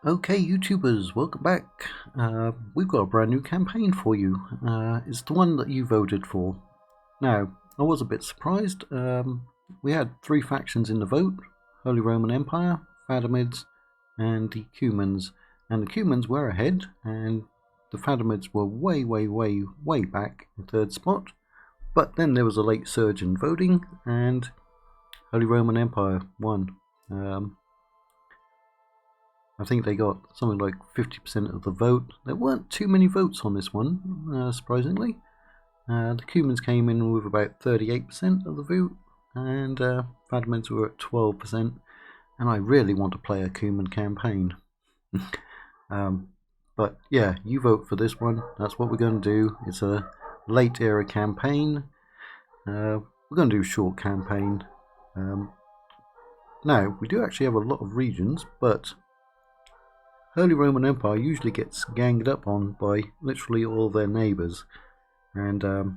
Okay, YouTubers, welcome back. We've got a brand new campaign for you. It's the one that you voted for. Now, I was a bit surprised. We had three factions in the vote: Holy Roman Empire, Fatimids, and the Cumans. And the Cumans were ahead, and the Fatimids were way back in third spot. But then there was a late surge in voting, and Holy Roman Empire won. I think they got something like 50% of the vote. There weren't too many votes on this one, surprisingly. The Cumans came in with about 38% of the vote, and Fatimids were at 12%. And I really want to play a Cuman campaign. But yeah, you vote for this one. That's what we're going to do. It's a late era campaign. We're going to do a short campaign. Now, we do actually have a lot of regions, but Holy Roman Empire usually gets ganged up on by literally all their neighbours, and the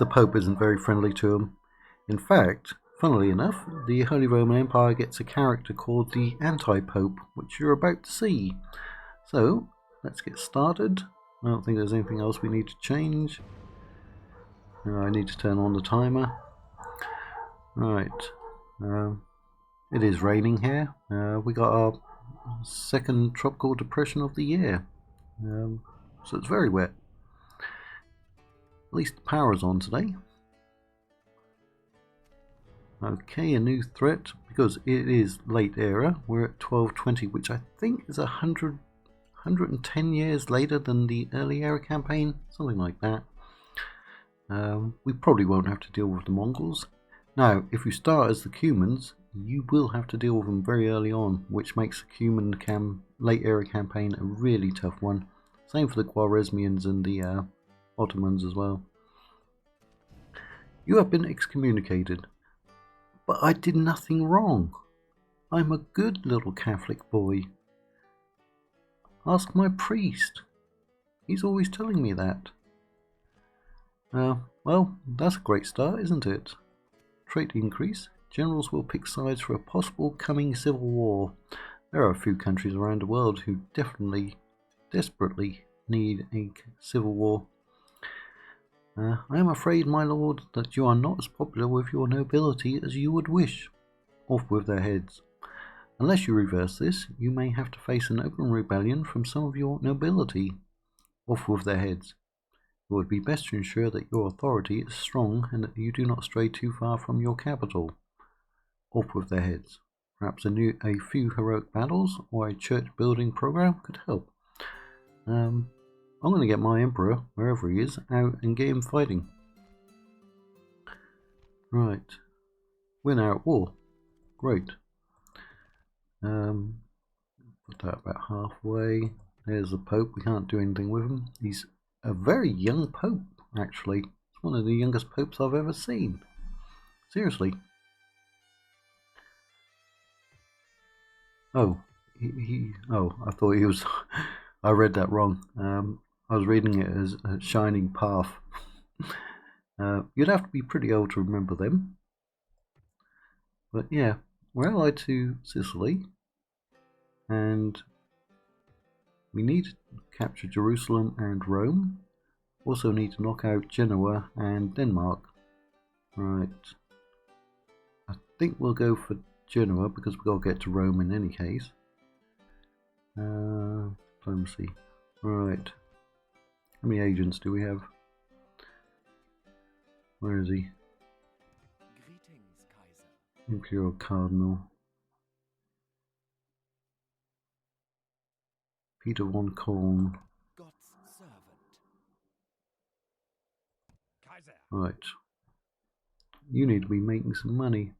Pope isn't very friendly to them. In fact, funnily enough, the Holy Roman Empire gets a character called the Anti-Pope, which you're about to see. So, let's get started. I don't think there's anything else we need to change. I need to turn on the timer. Right. It is raining here. We got our second tropical depression of the year, so it's very wet. At least the power is on today. Okay, a new threat, because it is late era. We're at 1220, which I think is 110 years later than the early era campaign, something like that. We probably won't have to deal with the Mongols. Now, if you start as the Cumans, you will have to deal with them very early on, which makes the Cuman late era campaign a really tough one. Same for the Khwarezmians and the Ottomans as well. You have been excommunicated, but I did nothing wrong. I'm a good little Catholic boy. Ask my priest. He's always telling me that. Well, that's a great start, isn't it? Trait increase. Generals will pick sides for a possible coming civil war. There are a few countries around the world who desperately need a civil war. I am afraid, my lord, that you are not as popular with your nobility as you would wish. Off with their heads. Unless you reverse this, you may have to face an open rebellion from some of your nobility. Off with their heads. It would be best to ensure that your authority is strong and that you do not stray too far from your capital. Off with their heads. Perhaps a few heroic battles or a church building program could help. I'm going to get my emperor, wherever he is, out and get him fighting. Right. We're now at war. Great. Put that about halfway. There's the Pope. We can't do anything with him. He's a very young Pope, actually. It's one of the youngest popes I've ever seen. Seriously. Oh, I thought he was. I read that wrong. I was reading it as a shining path. You'd have to be pretty old to remember them. But yeah, we're allied to Sicily, and we need to capture Jerusalem and Rome. Also need to knock out Genoa and Denmark. Right. I think we'll go for Genoa because we've got to get to Rome in any case. Diplomacy. Right. How many agents do we have? Where is he? Greetings, Kaiser. Imperial Cardinal. Peter von Koln. God's servant. Kaiser. Right. You need to be making some money.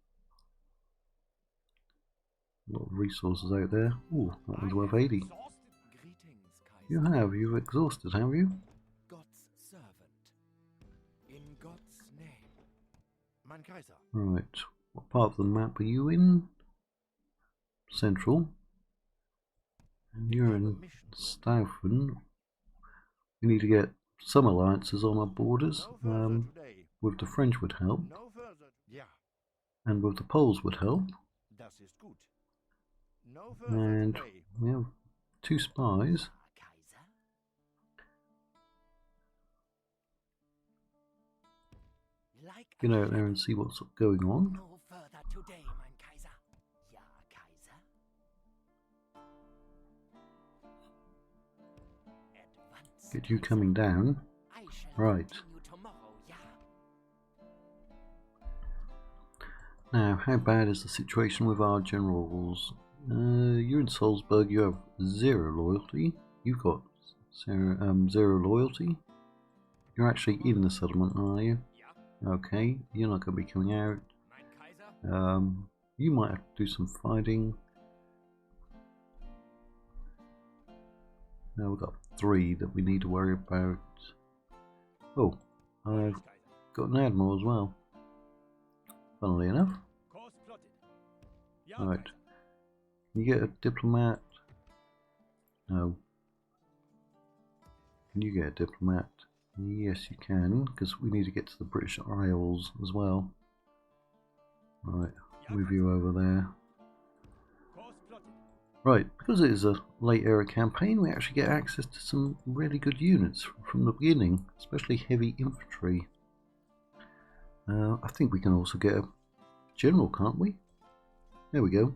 A lot of resources out there. Ooh, that one's worth 80. Greetings, Kaiser. You've exhausted, have you? God's servant. In God's name. Mein Kaiser. Right. What part of the map are you in? Central. And you're in Staufen. We need to get some alliances on our borders. With the French would help. No further. Yeah. And with the Poles would help. Das ist gut. No further And delay. we have 2 spies. Kaiser. Like Get out there and see what's going on. no further today, mein Kaiser. Ja, Kaiser. Advance, Get you Kaiser. coming down. I shall Right. continue tomorrow, ja. Now, how bad is the situation with our generals? You're in Salzburg, you have 0 loyalty. You've got 0 loyalty. You're actually in the settlement, are you? Ja, Okay, you're not going to be coming out. mein Kaiser. You might have to do some fighting. Now we've got 3 that we need to worry about. Oh, I've Kaiser. got an admiral as well. Funnily enough. Course plotted. Ja, Right. Kaiser. Can you get a diplomat? No. Can you get a diplomat? Yes, you can, because we need to get to the British Isles as well. Right, Ja, move Kaiser. you over there. Course plotted. Right, because it is a late era campaign, we actually get access to some really good units from the beginning, especially heavy infantry. I think we can also get a general, can't we? There we go.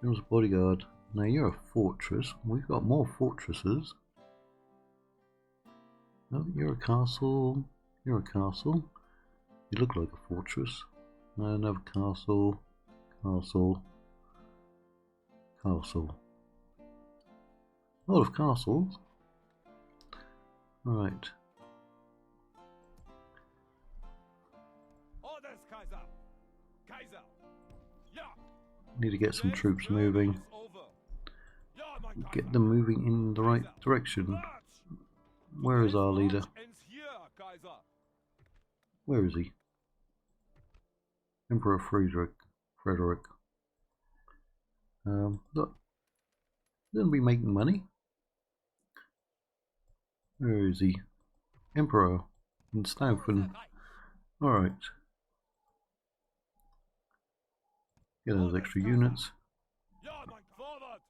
General's bodyguard. Now you're a fortress. We've got more fortresses. Oh, you're a castle. You're a castle. You look like a fortress. Another castle. Castle. Castle. A lot of castles. Right. Orders, Kaiser. Kaiser. Ja. Need to get some Today's troops journey moving. is over. Ja, mein Get Kaiser. them moving in the right direction. March. Where is Today's our leader? march ends here, Kaiser. Where is he? Emperor Frederick. Look. Gonna be making money. Where is he? Emperor in Staufen. Alright. Get those extra units. Ja, mein Forward.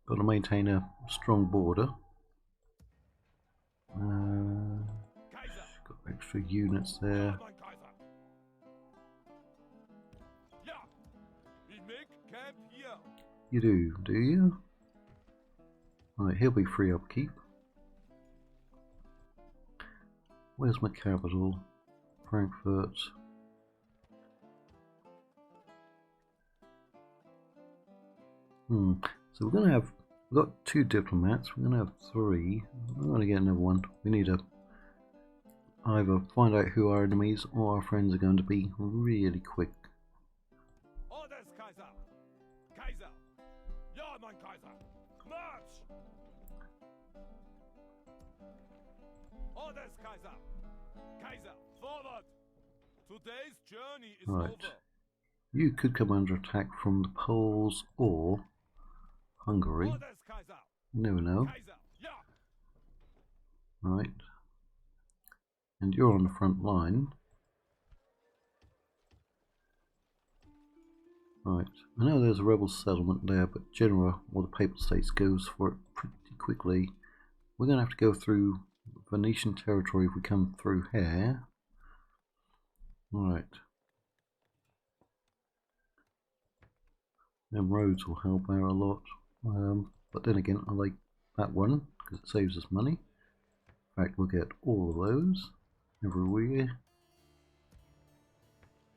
Got to maintain a strong border. Kaiser. Got extra units Ja, there. mein Kaiser. Ja. We make camp here. You do you? Right, he'll be free upkeep. Where's my capital? Frankfurt. So we're gonna have, we've got 2 diplomats, we're gonna have 3. I'm gonna get another one. We need to either find out who our enemies or our friends are going to be really quick. Orders, Kaiser. Kaiser. Ja, mein Kaiser. March. Orders, Kaiser. Kaiser, forward. Today's journey is Right. over. You could come under attack from the Poles or Hungary. Orders, Kaiser. You never know. Kaiser. Ja. Right. And you're on the front line. Right. I know there's a rebel settlement there, but Genoa or the Papal States goes for it pretty quickly. We're going to have to go through Venetian territory if we come through here. Right. Them roads will help out a lot. But then again, I like that one because it saves us money. In fact, we'll get all of those everywhere.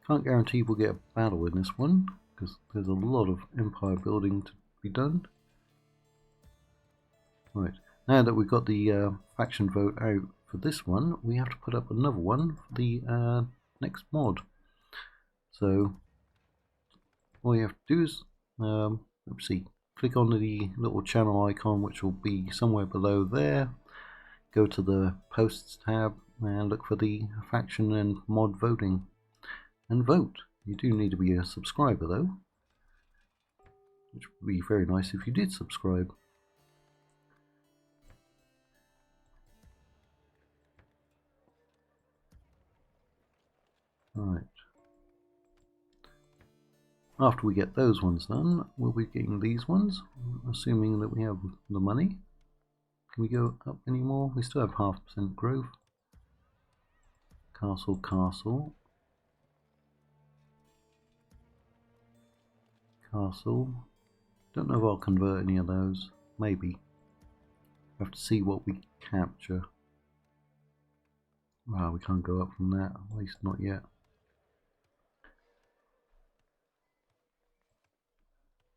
Can't guarantee we'll get a battle in this one because there's a lot of empire building to be done. Right, now that we've got the faction vote out for this one, we have to put up another one for the next mod. So all you have to do is, let's see, click on the little channel icon which will be somewhere below there. Go to the posts tab and look for the faction and mod voting and vote. You do need to be a subscriber though, which would be very nice if you did subscribe. Right. After we get those ones done, we'll be getting these ones, assuming that we have the money. Can we go up any more? We still have 0.5% growth. Castle, castle. Castle. Don't know if I'll convert any of those. Maybe. We have to see what we capture. Wow, we can't go up from that, at least not yet.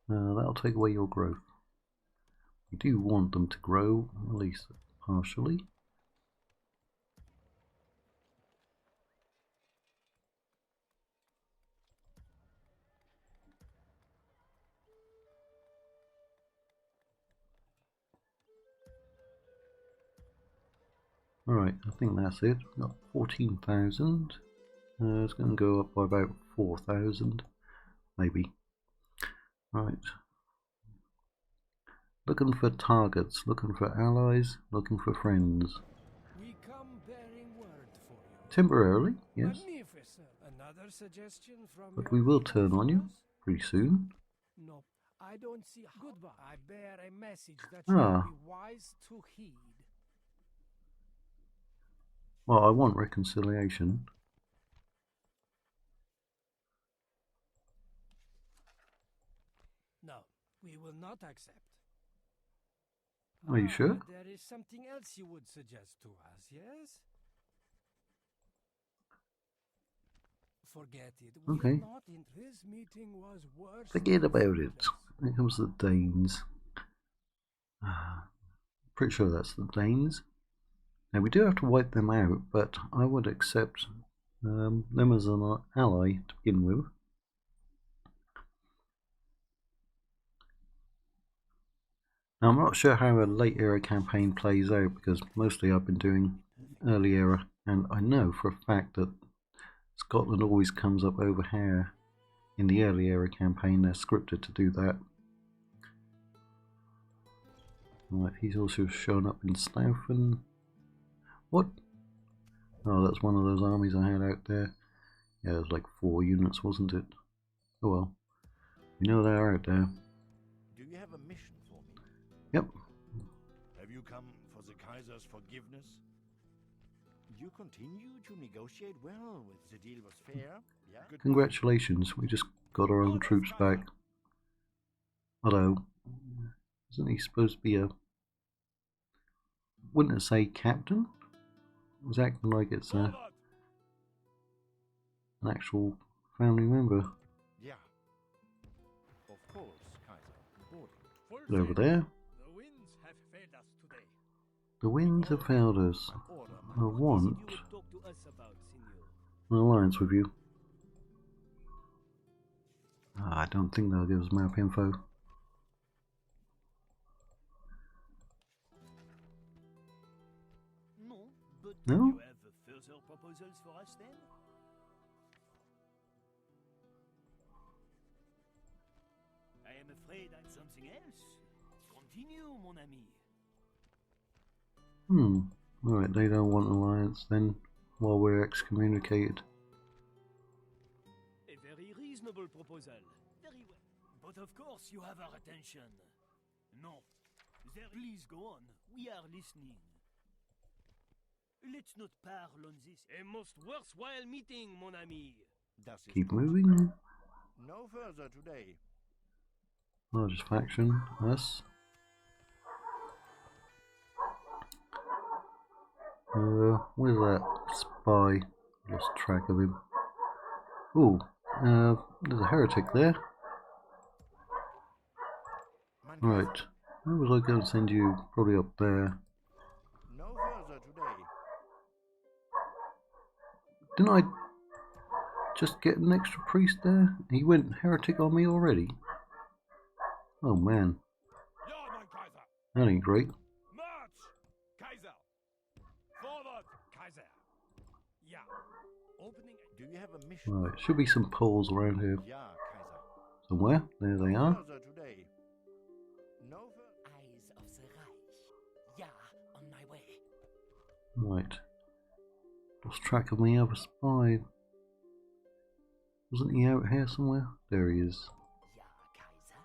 That'll take away your growth. We do want them to grow, at least partially. Alright, I think that's it. We've got 14,000. It's going to go up by about 4,000, maybe. Right. Looking for targets, looking for allies, looking for friends. We come bearing word for you. Temporarily, yes. Magnificent. Another suggestion from But your we will people, turn on you boss? pretty soon. No, I don't see how. Goodbye. I bear a message that Ah. you will be wise to heed. Well, I want reconciliation. No, we will not accept. Are you sure? There is something else you would suggest to us, yes? Forget it. Okay. We're not in this meeting was worse. Forget than about it. fruitless. Here comes the Danes. Pretty sure that's the Danes. Now we do have to wipe them out, but I would accept them as an ally to begin with. Now I'm not sure how a late era campaign plays out because mostly I've been doing early era, and I know for a fact that Scotland always comes up over here in the early era campaign. They're scripted to do that. Right, he's also shown up in Slough. What? Oh, that's one of those armies I had out there. Yeah, it was like 4 units, wasn't it? Oh well. We know they're out there. Do you have a mission for me? Yep. Have you come for the Kaiser's forgiveness? You continue to negotiate well with the deal was fair, yeah? Goodbye. Congratulations, we just got our own troops back. Although, isn't he supposed to be a... Wouldn't it say captain? It's acting like it's Forward! an actual family member. Yeah. Of course, Kaiser. Boarding. But over there, The winds have failed us today. the winds have failed us. Order, I want You would talk to us about, Signor. an alliance with you. I don't think they'll give us map info. No, but No? you have further proposals for us then? I am afraid I'm something else. Continue, mon ami. Alright, they don't want an alliance then, while we're excommunicated. A very reasonable proposal. Very well. But of course you have our attention. No. There, please go on. We are listening. Let's not parle on this. A most worthwhile meeting, mon ami. Das ist Keep gut. moving. No further today. Largest faction, us. Where's that spy? Lost track of him. Ooh, there's a heretic there. Mein Right, Kaiser. where was I going to send you? Probably up there. No further today. Didn't I just get an extra priest there? He went heretic on me already. Oh man, Ja, mein Kaiser. that ain't great. March! Kaiser! Forward! Kaiser. Yeah. Opening. Do you have a mission? Right, should be some poles around here Ja, Kaiser. somewhere. There they are. Further today. No further. Eyes of the Reich. Yeah, on my way. Right. Lost track of my other spy. Wasn't he out here somewhere? There he is. Ja, Kaiser.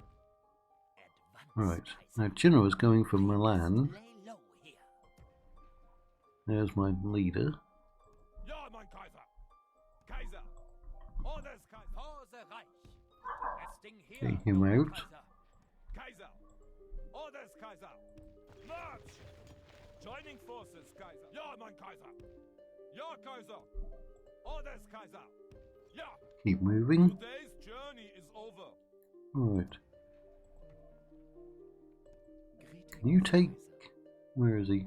Advance, Right, Kaiser. now Genoa is going for Milan. Lay low here. There's my leader. Ja, mein Kaiser! Kaiser! Orders, Kaiser! For the Reich. Resting here. Get him noble out. Kaiser. Kaiser! Orders, Kaiser! March! Joining forces, Kaiser! Ja, mein Kaiser! Ja, Kaiser! Orders, Kaiser! Ja! Keep moving. Today's journey is over. Right. Can you take... Where is he?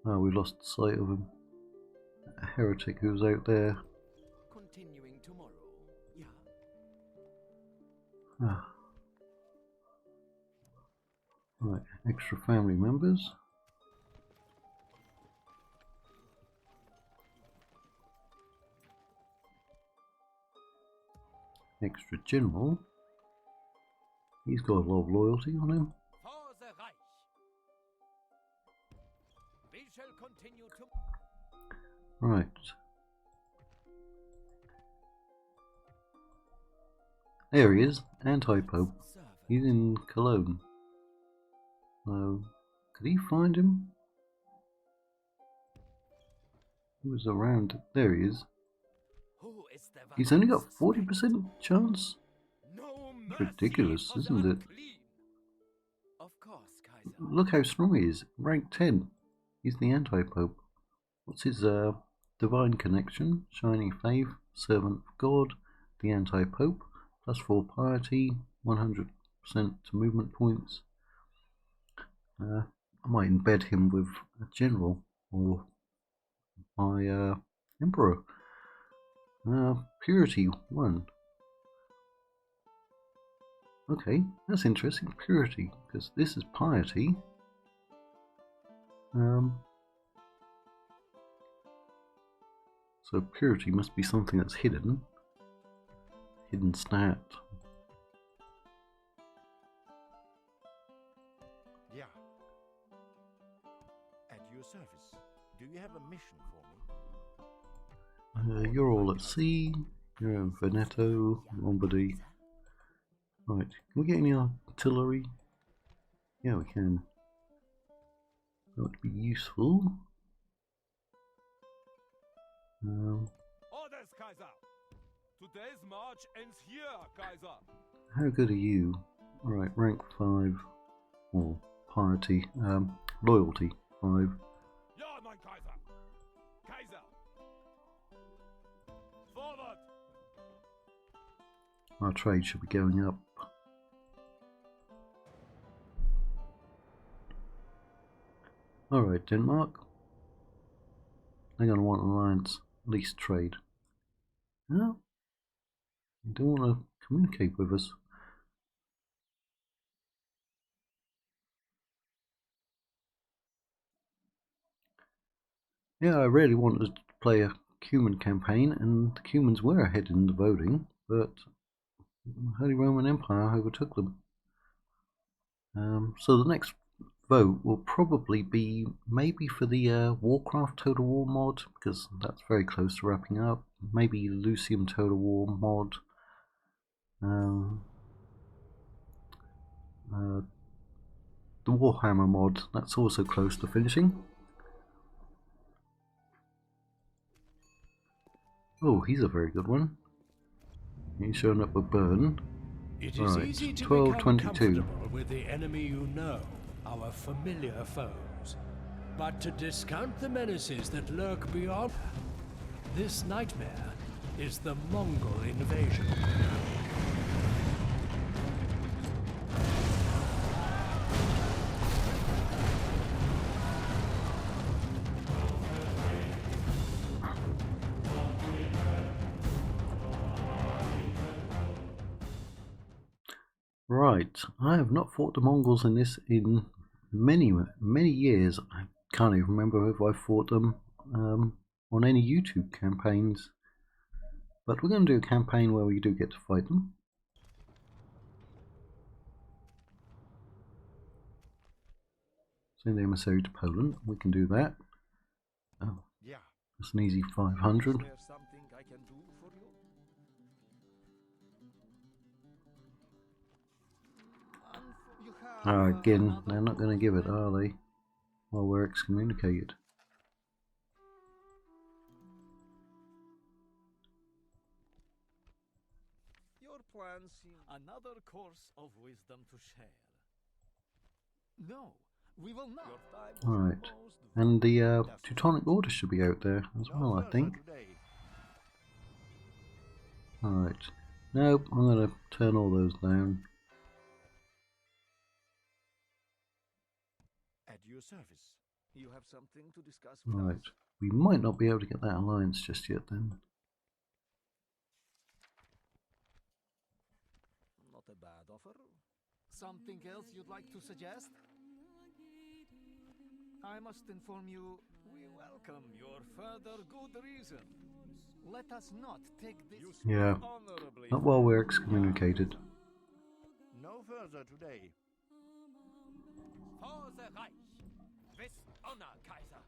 Oh, we lost sight of him. A heretic who was out there. Continuing tomorrow. Yeah. Ah. Right, extra family members. Extra general. He's got a lot of loyalty on him. For the Reich. We shall continue to. Right. There he is, anti-pope. He's in Cologne. So, could he find him? He was around. There he is. Who is the He's only got 40% chance? No It's ridiculous, mercy for the isn't it? unclean. Of course, Kaiser. Look how strong he is. Rank 10. He's the anti-pope. What's his divine connection? Shining faith, servant of God, the anti-pope, +4 piety, 100% to movement points. I might embed him with a general or my emperor. Purity 1. Okay, that's interesting. Purity, because this is piety. So purity must be something that's hidden. Hidden stat. Yeah. At your service. Do you have a mission for me? You're all at sea. You're in Veneto, Lombardy. Right, can we get any artillery? Yeah, we can. That would be useful. Orders, Kaiser! Today's march ends here, Kaiser! How good are you? Right, rank 5. Or piety. Loyalty 5. Ja, mein Kaiser! Kaiser! Forward! Our trade should be going up. Alright, Denmark. They're going to want an alliance, at least trade. No? They don't want to communicate with us. Yeah, I really wanted to play a Cuman campaign, and the Cumans were ahead in the voting, but the Holy Roman Empire overtook them. So the next vote will probably be maybe for the Warcraft Total War mod, because that's very close to wrapping up. Maybe Lucium Total War mod. The Warhammer mod, that's also close to finishing. Oh, he's a very good one. He's showing up a burn. It is Right, easy to 1222. become comfortable with the enemy you know, our familiar foes. But to discount the menaces that lurk beyond, this nightmare is the Mongol invasion. Right, I have not fought the Mongols in this in many years. I can't even remember if I fought them on any YouTube campaigns. But we're going to do a campaign where we do get to fight them. Send the emissary to Poland. We can do that. Oh, Yeah. that's an easy 500. Is there something I can do for you? Again, they're not going to give it, are they? While we're excommunicated. Your plan seems another course of wisdom to share. No, we will not. Your time was Right. almost And the Teutonic Order should be out there as No well, I further think. today. Alright. Nope, I'm going to turn all those down. At your service. You have something to discuss with Right. us? We might not be able to get that alliance just yet then. Not a bad offer. Something else you'd like to suggest? I must inform you, we welcome your further good reason. Let us not take this Yeah. honorably. Not while we're excommunicated. No further today. For the Reich. With honor, Kaiser.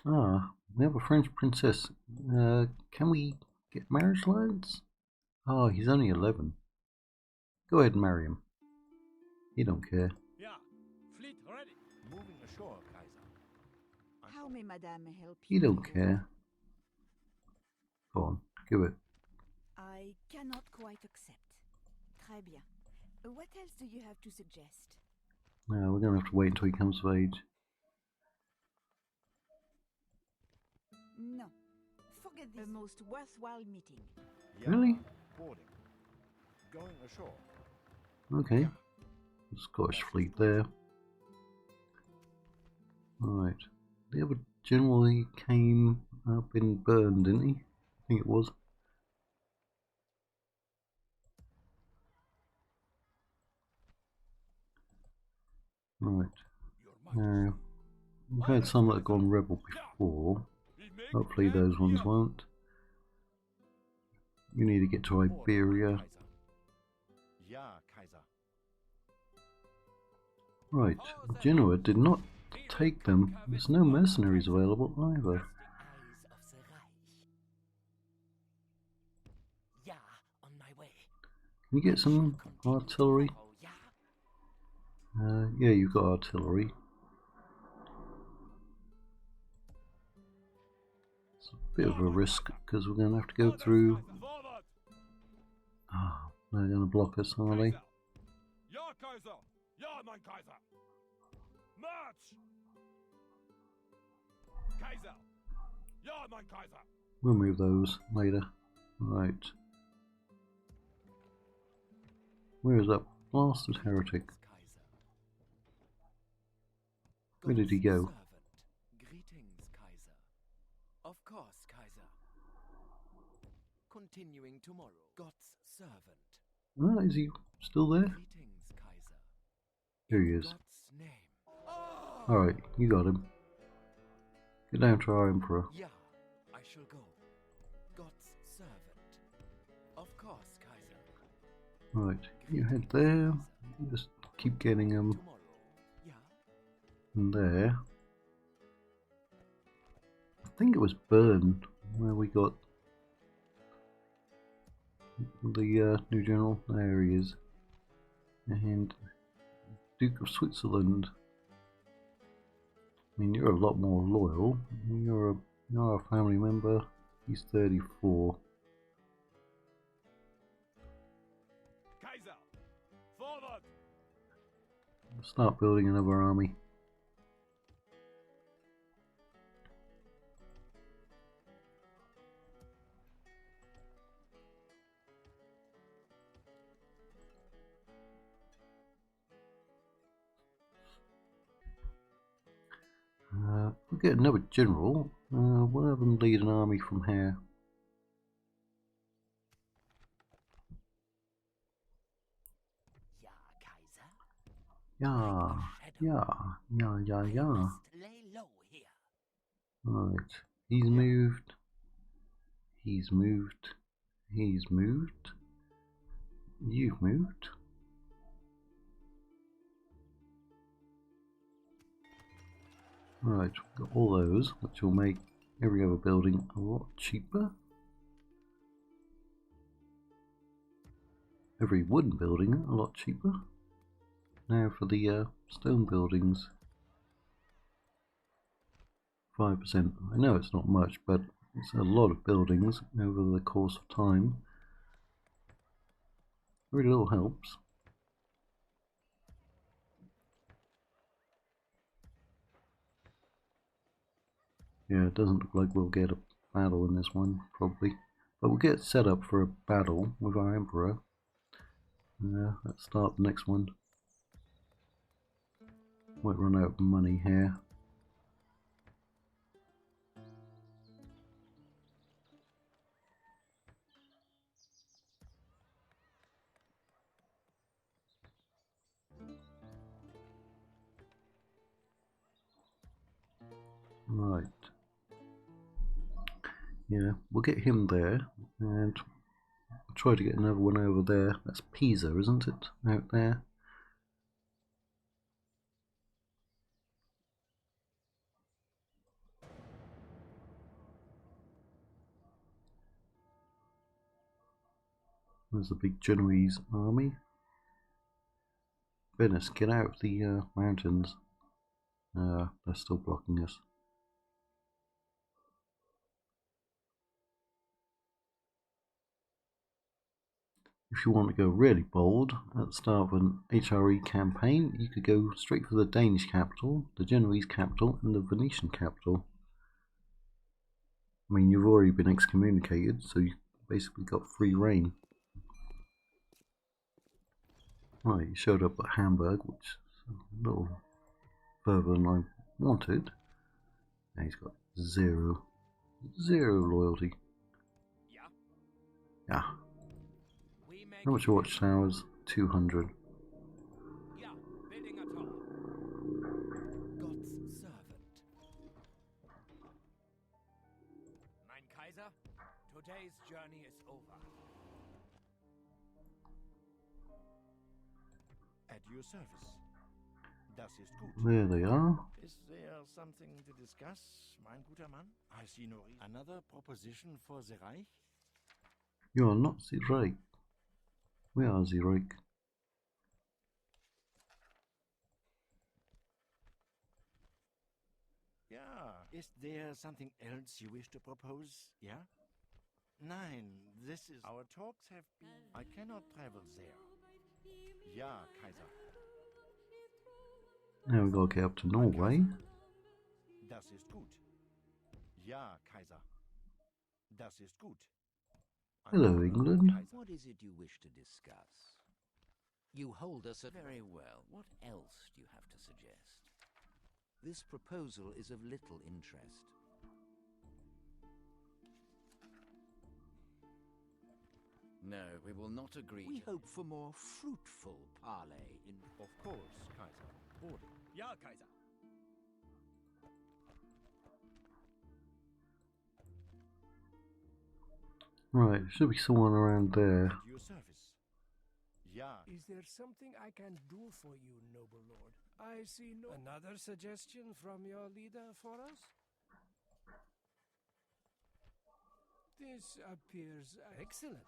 Ah, we have a French princess. Can we get marriage alliance? Oh, he's only 11. Go ahead and marry him. He don't care. Yeah, fleet ready. Moving ashore, Kaiser. How may Madame help He you? don't Hugo? care. Go on, give it. I cannot quite accept. Très bien. What else do you have to suggest? No, we're gonna have to wait until he comes of age. No. Forget this. A most worthwhile meeting. Yeah, Really? boarding. Going ashore. Okay. The Scottish fleet there. Right. The other general, he came up in Bern, didn't he? I think it was. Right. Now, we've had some that have gone rebel before. Hopefully those ones won't. You need to get to Iberia. Kaiser. Yeah, Kaiser. Right. Genoa did not take them. There's no mercenaries available either. Eyes of the Reich. Yeah, on my way. Can you get some artillery? Yeah. Yeah, you've got artillery. It's a bit of a risk because we're going to have to go through. Ah, they're going to block us, are they? Ja, Kaiser! Ja, mein Kaiser! March! Kaiser! Ja, mein Kaiser! We'll move those later. Right. Where is that blasted heretic? Where did he go? Greetings, Kaiser. Of course, Kaiser. Continuing tomorrow. God's servant. Ah, is he still there? Greetings, Kaiser. Here he In is. God's name. Alright, you got him. Get down to our emperor. Yeah, I shall go. God's servant. Of course, Kaiser. Right, you head there. Just keep getting them Tomorrow. Yeah. there. I think it was Bern where we got the new general. There he is. And Duke of Switzerland. I mean, you're a lot more loyal. You're a family member. He's 34. Kaiser! Forward! Start building another army. We'll get another general. One of them lead an army from here. Yeah, Kaiser. Yeah, yeah. I must lay low here. Right. He's moved. He's moved. He's moved. You've moved. Right, we've got all those, which will make every other building a lot cheaper. every wooden building a lot cheaper. Now for the stone buildings, 5%. I know it's not much, but it's a lot of buildings over the course of time. Every little helps. Yeah, it doesn't look like we'll get a battle in this one, probably. But we'll get set up for a battle with our Emperor. Let's start the next one. Might run out of money here. Right. Yeah, we'll get him there, and I'll try to get another one over there. That's Pisa, isn't it? Out there. There's the big Genoese army. Venice, get out of the mountains. They're still blocking us. If you want to go really bold at the start of an H.R.E. campaign, you could go straight for the Danish capital, the Genoese capital, and the Venetian capital. I mean, you've already been excommunicated, so you basically got free reign. Right, he showed up at Hamburg, which is a little further than I wanted. Now he's got zero loyalty. Yeah. How much are watchtowers? 200. Yeah, bidding at all. God's servant. Mein Kaiser, today's journey is over. At your service. Das ist gut. There they are. Is there something to discuss, mein guter Mann? Iceni. Another proposition for the Reich? You are not the Reich. We are the Reich. Yeah. Is there something else you wish to propose? Yeah? Nein, this is... Our talks have been... I cannot travel there. Ja, Kaiser. Now we've got to get up to Norway. Das ist gut. Ja, Kaiser. Das ist gut. Hello, England. What is it you wish to discuss? You hold us at very well. What else do you have to suggest? This proposal is of little interest. No, we will not agree. We hope for more fruitful parley in... Of course, Kaiser. Order. Ja, Kaiser. Right, should be someone around there. At your service. Ja. Is there something I can do for you, noble lord? I see no... Another suggestion from your leader for us? This appears excellent.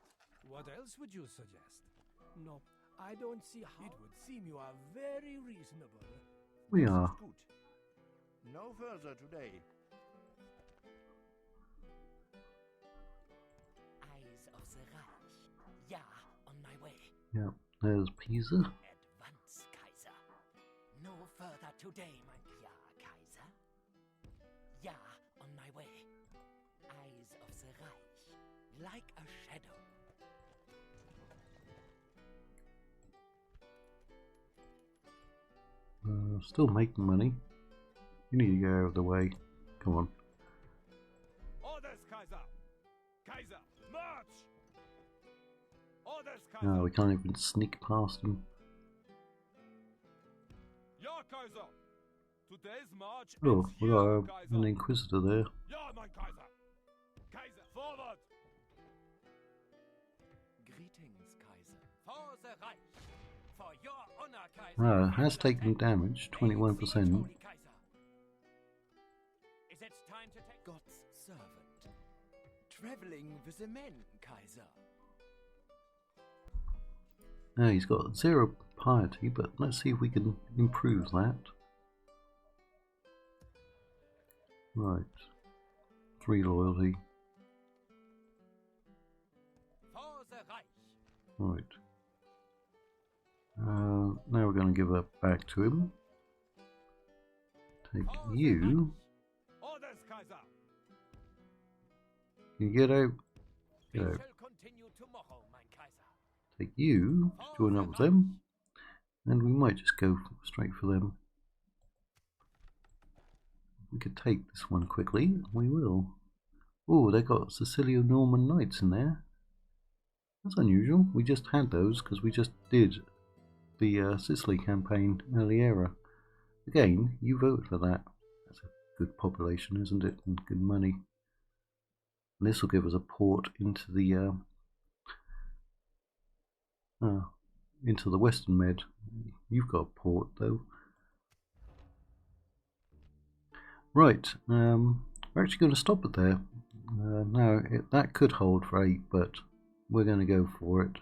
What else would you suggest? No, I don't see how... It would seem you are very reasonable. We are. Gut. No further today. Eyes of the Reich. Ja, on my way. Yep, there's Pisa. Advance, Kaiser. No further today, mein Ja, Kaiser. Ja, on my way. Eyes of the Reich. Like a shadow. Still making money. You need to get out of the way. Come on. Orders, Kaiser! Kaiser, march! Orders, Kaiser! No, we can't even sneak past him. Ja, Kaiser! Today's march Oh, ends we here, got Kaiser! an Inquisitor there. Ja, mein Kaiser! Kaiser, forward! Greetings, Kaiser. For the Reich. For your honor, Kaiser. It has taken damage, 21%. Is it time to take God's servant? Traveling with the men, Kaiser. He's got 0 piety, but let's see if we can improve that. Right. 3 loyalty. Right. Now we're going to give that back to him. Take you. Orders, Kaiser. Can you get out? Get out. Take you, join up with them, and we might just go straight for them. We could take this one quickly, we will. Oh, they got Sicilio-Norman knights in there. That's unusual. We just had those because we just did the Sicily campaign early era. Again, you voted for that. That's a good population, isn't it? And good money. And this will give us a port into the Western Med. You've got a port though. Right, we're actually going to stop it there. Now, that could hold for 8, but we're going to go for it.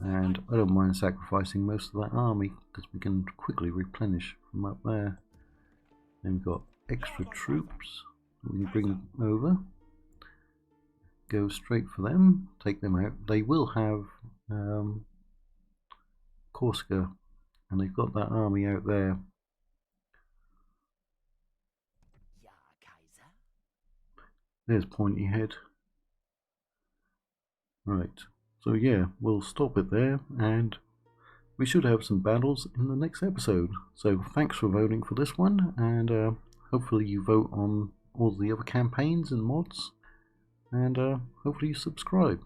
And I don't mind sacrificing most of that army, because we can quickly replenish from up there. Then we've got extra troops we can bring over. Go straight for them, take them out. They will have Corsica, and they've got that army out there. There's Pointy Head. Right, so yeah, we'll stop it there, and we should have some battles in the next episode. So thanks for voting for this one, and hopefully you vote on all the other campaigns and mods, and hopefully you subscribe.